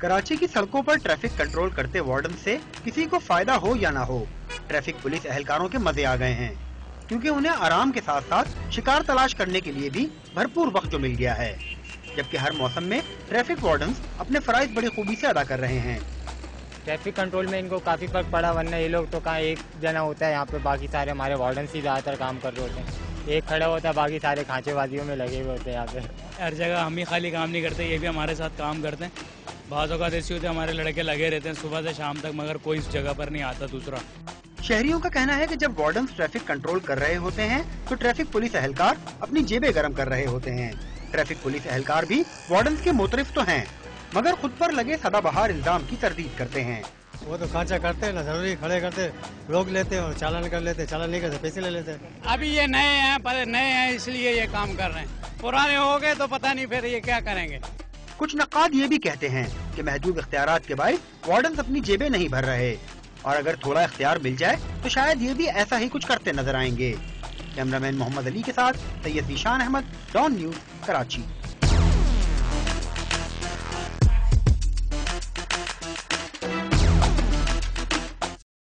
کراچی کی سڑکوں پر traffic control کرتے وارڈن سے کسی کو فائدہ ہو یا نہ ہو، ٹریفک پولیس اہلکاروں کے مزے آ گئے ہیں، کیونکہ انہیں آرام کے ساتھ ساتھ شکار تلاش کرنے کے لیے بھی بھرپور وقت جو مل گیا ہے، جبکہ ہر موسم میں ٹریفک وارڈنز اپنے فرائض بڑی خوبی سے ادا کر رہے ہیں۔ ٹریفک کنٹرول میں ان کو کافی فرق پڑا، ورنہ یہ لوگ تو کہاں ایک جنا ہوتا ہے یہاں پہ، باقی سارے ہمارے وارڈنس ہی زیادہ تر کام کر رہے ہوتے ہیں، ایک کھڑا ہوتا ہے باقی سارے کھانچے بازیوں میں لگے ہوئے ہوتے ہیں۔ یہاں پہ ہر جگہ ہم ہی خالی کام نہیں کرتے، یہ بھی ہمارے ساتھ کام کرتے ہیں۔ بعض اوقات ایسی ہوتے ہیں ہمارے لڑکے لگے رہتے ہیں صبح سے شام تک، مگر کوئی اس جگہ پر نہیں آتا دوسرا۔ شہریوں کا کہنا ہے کہ جب وارڈنز ٹریفک کنٹرول کر رہے ہوتے ہیں تو ٹریفک پولیس اہلکار اپنی جیبیں گرم کر رہے ہوتے ہیں۔ ٹریفک پولیس اہلکار بھی وارڈنز کے مترف تو ہیں، مگر خود پر لگے سدا بہار الزام کی تردید کرتے ہیں۔ وہ تو خرچہ کرتے ہیں نا، ضروری کھڑے کرتے روک لیتے ہیں اور چالان کر لیتے، چالان نہیں کرتے پیسے لے لیتے ہیں۔ ابھی یہ نئے ہیں اس لیے یہ کام کر رہے ہیں، پرانے ہو گئے تو پتہ نہیں پھر یہ کیا کریں گے۔ کچھ نقاد یہ بھی کہتے ہیں کہ محدود اختیارات کے باعث وارڈنز اپنی جیبیں نہیں بھر رہے، اور اگر تھوڑا اختیار مل جائے تو شاید یہ بھی ایسا ہی کچھ کرتے نظر آئیں گے۔ کیمرہ مین محمد علی کے ساتھ سید ذیشان احمد، ڈان نیوز، کراچی۔